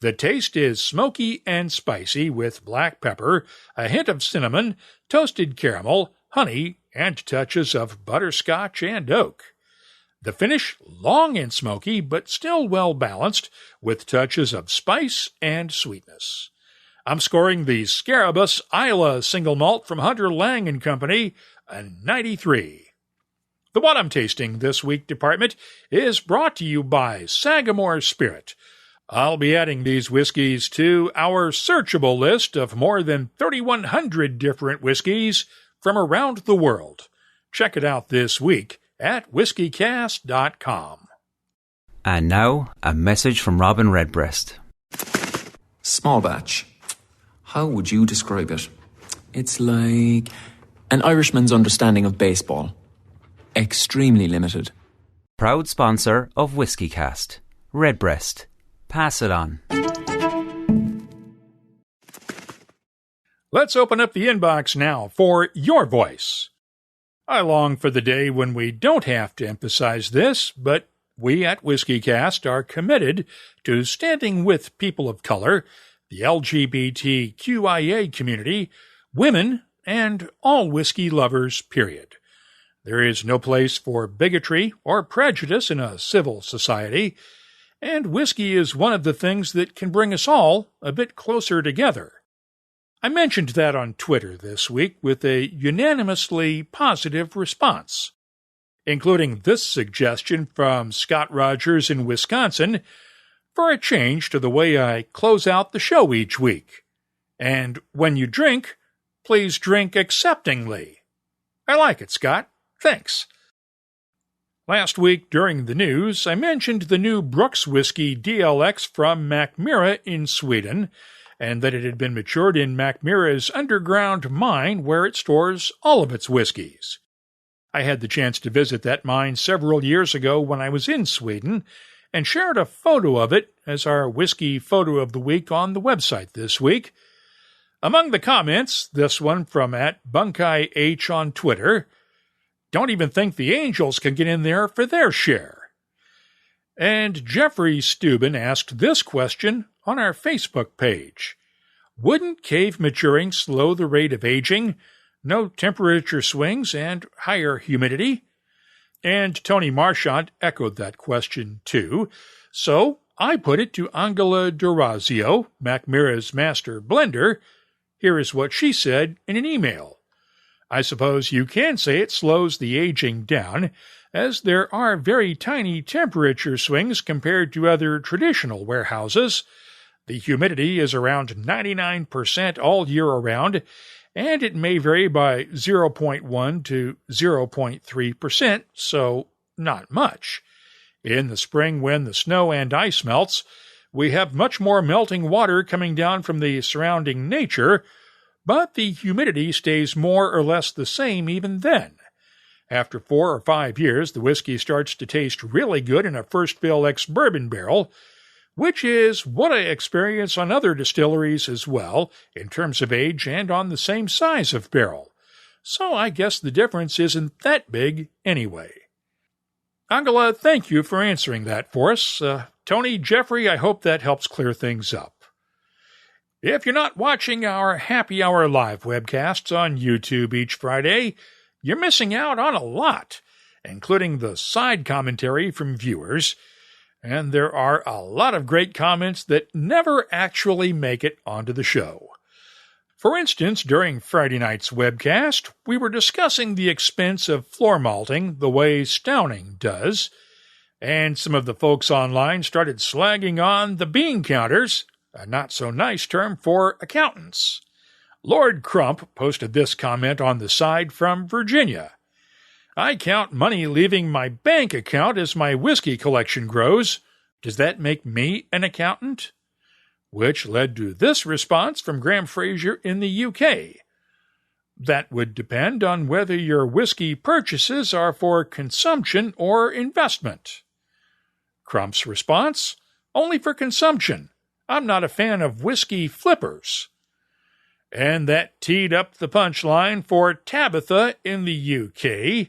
The taste is smoky and spicy with black pepper, a hint of cinnamon, toasted caramel, honey, and touches of butterscotch and oak. The finish, long and smoky, but still well balanced, with touches of spice and sweetness. I'm scoring the Scarabaeus Islay Single Malt from Hunter Lang & Company a 93. The What I'm Tasting This Week department is brought to you by Sagamore Spirit. I'll be adding these whiskeys to our searchable list of more than 3,100 different whiskeys from around the world. Check it out this week at whiskycast.com. And now, a message from Robin Redbreast. Small batch. How would you describe it? It's like an Irishman's understanding of baseball. extremely limited. Proud sponsor of WhiskyCast. Redbreast. Pass it on. Let's open up the inbox now for your voice. I long for the day when we don't have to emphasize this, but we at WhiskyCast are committed to standing with people of color, the LGBTQIA community, women, and all whiskey lovers, period. There is no place for bigotry or prejudice in a civil society, and whiskey is one of the things that can bring us all a bit closer together. I mentioned that on Twitter this week with a unanimously positive response, including this suggestion from Scott Rogers in Wisconsin for a change to the way I close out the show each week. And when you drink, please drink acceptingly. I like it, Scott. Thanks. Last week during the news, I mentioned the new Brooks Whiskey DLX from Mackmyra in Sweden, and that it had been matured in Mackmyra's underground mine where it stores all of its whiskeys. I had the chance to visit that mine several years ago when I was in Sweden, and shared a photo of it as our whiskey photo of the week on the website this week. Among the comments, this one from @BunkaiH on Twitter, "Don't even think the Angels can get in there for their share." And Jeffrey Steuben asked this question on our Facebook page. Wouldn't cave maturing slow the rate of aging? No temperature swings and higher humidity? And Tony Marchant echoed that question too. So I put it to Angela Durazio, Mackmyra's master blender. Here is what she said in an email. I suppose you can say it slows the aging down, as there are very tiny temperature swings compared to other traditional warehouses. The humidity is around 99% all year around, and it may vary by 0.1 to 0.3%, so not much. In the spring, when the snow and ice melts, we have much more melting water coming down from the surrounding nature, but the humidity stays more or less the same even then. After 4 or 5 years, the whiskey starts to taste really good in a first fill ex-bourbon barrel, which is what I experience on other distilleries as well, in terms of age and on the same size of barrel. So I guess the difference isn't that big anyway. Angela, thank you for answering that for us. Tony, Jeffrey, I hope that helps clear things up. If you're not watching our Happy Hour live webcasts on YouTube each Friday, you're missing out on a lot, including the side commentary from viewers. And there are a lot of great comments that never actually make it onto the show. For instance, during Friday night's webcast, we were discussing the expense of floor malting the way Stowning does, and some of the folks online started slagging on the bean counters, a not-so-nice term for accountants. Lord Crump posted this comment on the side from Virginia. I count money leaving my bank account as my whiskey collection grows. Does that make me an accountant? Which led to this response from Graham Fraser in the UK. That would depend on whether your whiskey purchases are for consumption or investment. Crump's response, only for consumption. I'm not a fan of whiskey flippers. And that teed up the punchline for Tabitha in the UK.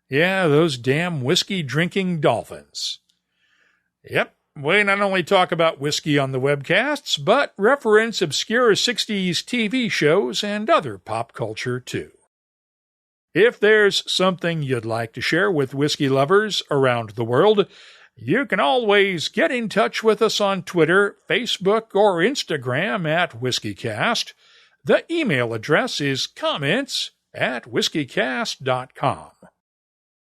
Yeah, those damn whiskey-drinking dolphins. Yep, we not only talk about whiskey on the webcasts, but reference obscure 60s TV shows and other pop culture, too. If there's something you'd like to share with whiskey lovers around the world, you can always get in touch with us on Twitter, Facebook, or Instagram at WhiskyCast. The email address is comments@whiskycast.com.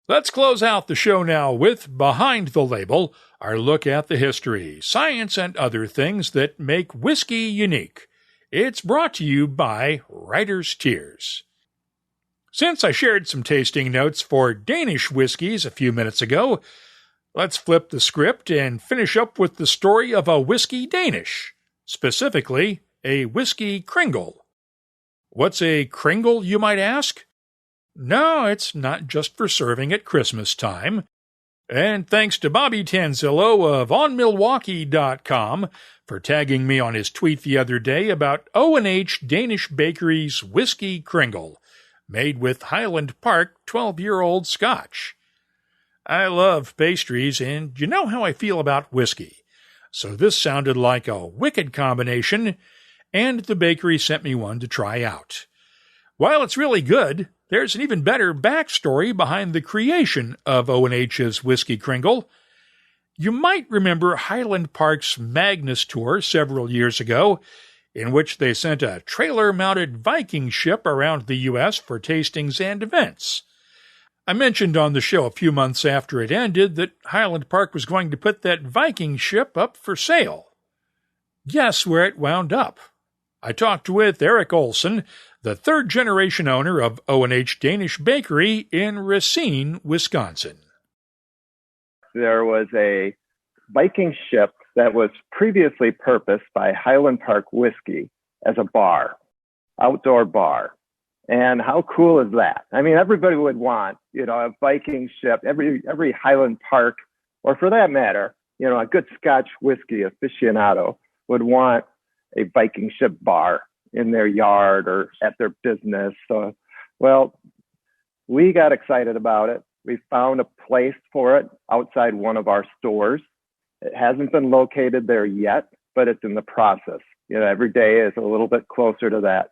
Let's close out the show now with Behind the Label, our look at the history, science, and other things that make whiskey unique. It's brought to you by Writer's Tears. Since I shared some tasting notes for Danish whiskies a few minutes ago, let's flip the script and finish up with the story of a Whisky Danish, specifically a whiskey kringle. What's a kringle, you might ask? No, it's not just for serving at Christmas time. And thanks to Bobby Tanzillo of OnMilwaukee.com for tagging me on his tweet the other day about O&H Danish Bakery's Whiskey Kringle, made with Highland Park 12-year-old Scotch. I love pastries, and you know how I feel about whiskey. So this sounded like a wicked combination, and the bakery sent me one to try out. While it's really good, there's an even better backstory behind the creation of O&H's Whiskey Kringle. You might remember Highland Park's Magnus Tour several years ago, in which they sent a trailer-mounted Viking ship around the U.S. for tastings and events. I mentioned on the show a few months after it ended that Highland Park was going to put that Viking ship up for sale. Guess where it wound up? I talked with Eric Olson, the third-generation owner of O&H Danish Bakery in Racine, Wisconsin. There was a Viking ship that was previously purposed by Highland Park Whiskey as a bar, outdoor bar. And how cool is that? I mean, everybody would want, a Viking ship, every Highland Park, or for that matter, a good Scotch whiskey aficionado would want a Viking ship bar in their yard or at their business. So, well, we got excited about it. We found a place for it outside one of our stores. It hasn't been located there yet, but it's in the process. Every day is a little bit closer to that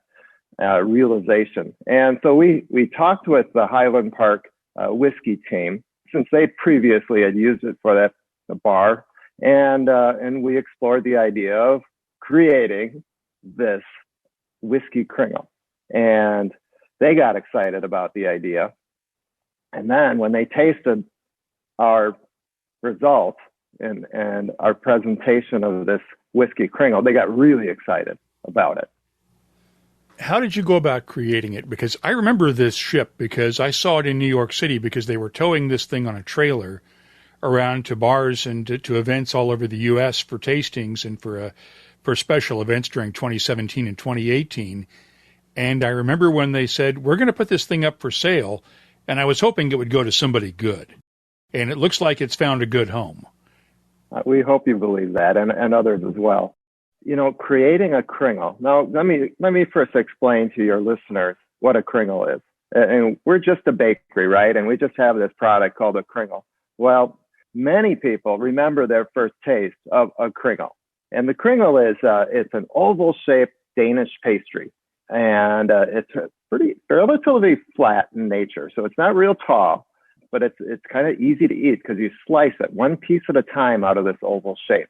realization. And so we talked with the Highland Park whiskey team, since they previously had used it for the bar, and we explored the idea of creating this whiskey kringle. And they got excited about the idea. And then when they tasted our results and our presentation of this whiskey kringle, they got really excited about it. How did you go about creating it? Because I remember this ship because I saw it in New York City because they were towing this thing on a trailer around to bars and to events all over the U.S. for tastings and for special events during 2017 and 2018. And I remember when they said, we're going to put this thing up for sale, and I was hoping it would go to somebody good. And it looks like it's found a good home. We hope you believe that, and others as well. Creating a kringle. Now, let me first explain to your listeners what a kringle is. And we're just a bakery, right? And we just have this product called a kringle. Well, many people remember their first taste of a kringle. And the kringle is it's an oval-shaped Danish pastry. And it's relatively flat in nature. So it's not real tall, but it's kind of easy to eat because you slice it one piece at a time out of this oval shape.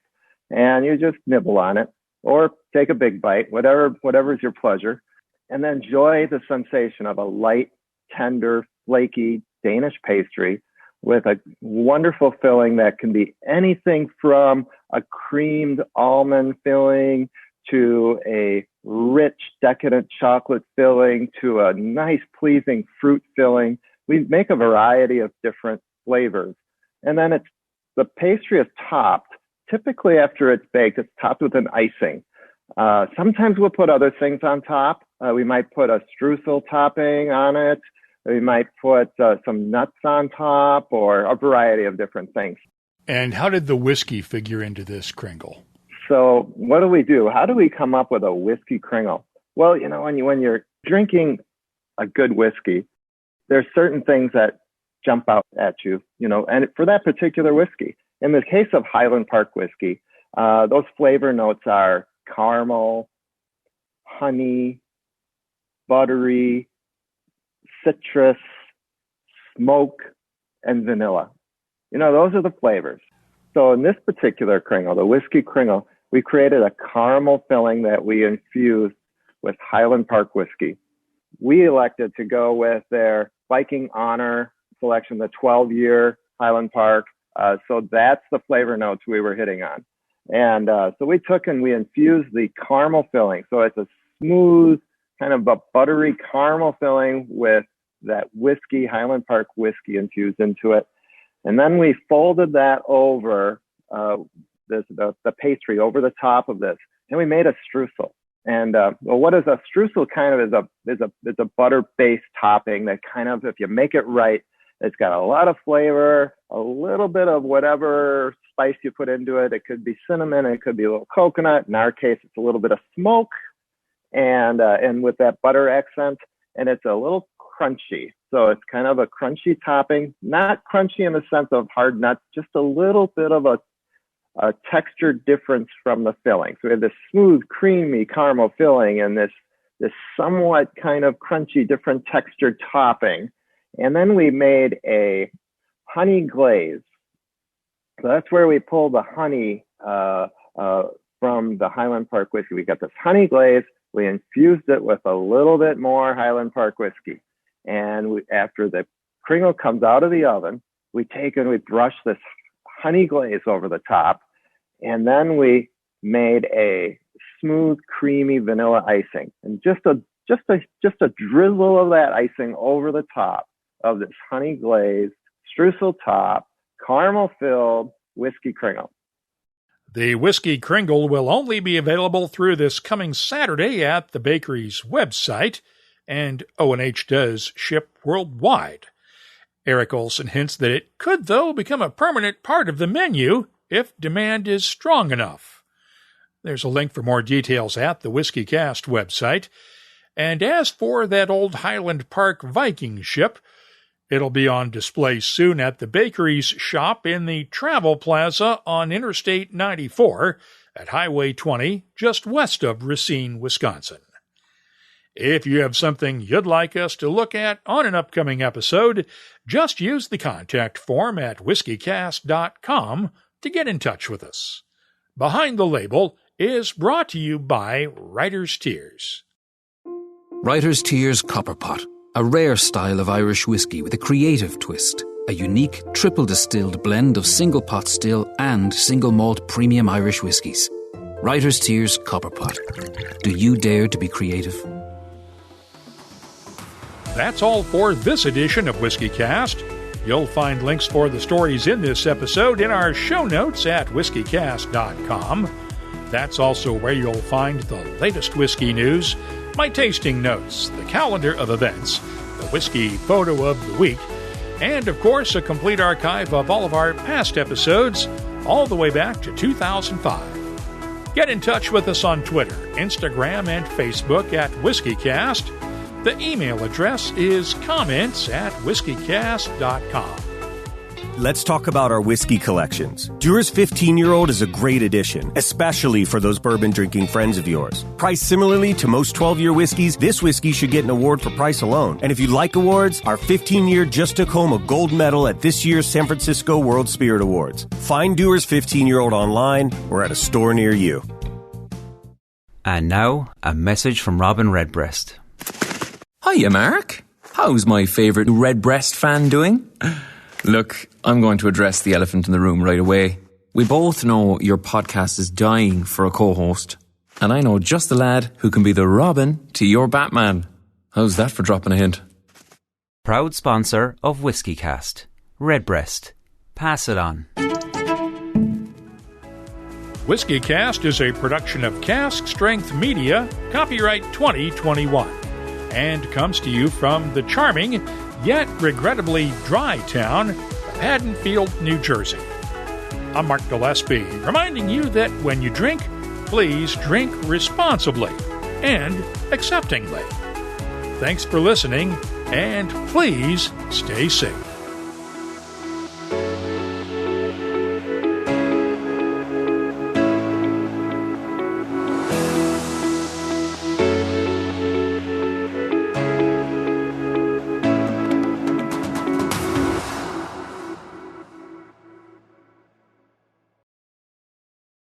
And you just nibble on it or take a big bite, whatever is your pleasure, and then enjoy the sensation of a light, tender, flaky Danish pastry with a wonderful filling that can be anything from a creamed almond filling to a rich, decadent chocolate filling to a nice, pleasing fruit filling. We make a variety of different flavors. And then the pastry is topped. Typically, after it's baked, it's topped with an icing. Sometimes we'll put other things on top. We might put a streusel topping on it. We might put some nuts on top or a variety of different things. And how did the whiskey figure into this kringle? So what do we do? How do we come up with a whiskey kringle? Well, when you're drinking a good whiskey, there's certain things that jump out at you, and for that particular whiskey. In the case of Highland Park whiskey, those flavor notes are caramel, honey, buttery, citrus, smoke, and vanilla. Those are the flavors. So in this particular kringle, the whiskey kringle, we created a caramel filling that we infused with Highland Park whiskey. We elected to go with their Viking Honor selection, the 12-year Highland Park. So that's the flavor notes we were hitting on. And so we took and we infused the caramel filling. So it's a smooth, kind of a buttery caramel filling with that whiskey, Highland Park whiskey infused into it. And then we folded that over the pastry over the top of this. And we made a streusel. And what is a streusel? Kind of is a butter-based topping that kind of, if you make it right, it's got a lot of flavor, a little bit of whatever spice you put into it. It could be cinnamon, it could be a little coconut. In our case, it's a little bit of smoke, and with that butter accent, and it's a little crunchy. So it's kind of a crunchy topping, not crunchy in the sense of hard nuts, just a little bit of a texture difference from the filling. So we have this smooth, creamy caramel filling and this somewhat kind of crunchy, different textured topping. And then we made a honey glaze. So that's where we pull the honey from the Highland Park whiskey. We got this honey glaze. We infused it with a little bit more Highland Park whiskey. And after the kringle comes out of the oven, we brush this honey glaze over the top, and then we made a smooth, creamy vanilla icing, and just a drizzle of that icing over the top of this honey glazed streusel top, caramel filled whiskey kringle. The whiskey kringle will only be available through this coming Saturday at the bakery's website, and O&H does ship worldwide. Eric Olson hints that it could, though, become a permanent part of the menu if demand is strong enough. There's a link for more details at the WhiskyCast website. And as for that old Highland Park Viking ship, it'll be on display soon at the bakery's shop in the Travel Plaza on Interstate 94 at Highway 20, just west of Racine, Wisconsin. If you have something you'd like us to look at on an upcoming episode, just use the contact form at whiskycast.com to get in touch with us. Behind the Label is brought to you by Writer's Tears. Writer's Tears Copper Pot, a rare style of Irish whiskey with a creative twist. A unique triple distilled blend of single pot still and single malt premium Irish whiskies. Writer's Tears Copper Pot. Do you dare to be creative? That's all for this edition of WhiskyCast. You'll find links for the stories in this episode in our show notes at whiskycast.com. That's also where you'll find the latest whiskey news, my tasting notes, the calendar of events, the whiskey photo of the week, and, of course, a complete archive of all of our past episodes, all the way back to 2005. Get in touch with us on Twitter, Instagram, and Facebook at WhiskyCast. The email address is comments@whiskycast.com. Let's talk about our whiskey collections. Dewar's 15-year-old is a great addition, especially for those bourbon-drinking friends of yours. Priced similarly to most 12-year whiskeys, this whiskey should get an award for price alone. And if you like awards, our 15-year just took home a gold medal at this year's San Francisco World Spirit Awards. Find Dewar's 15-year-old online or at a store near you. And now, a message from Robin Redbreast. Hiya, Mark. How's my favourite Redbreast fan doing? Look, I'm going to address the elephant in the room right away. We both know your podcast is dying for a co-host, and I know just the lad who can be the Robin to your Batman. How's that for dropping a hint? Proud sponsor of WhiskyCast, Redbreast. Pass it on. WhiskyCast is a production of Cask Strength Media, copyright 2021, and comes to you from the charming, yet regrettably dry town of Haddonfield, New Jersey. I'm Mark Gillespie, reminding you that when you drink, please drink responsibly and acceptingly. Thanks for listening, and please stay safe.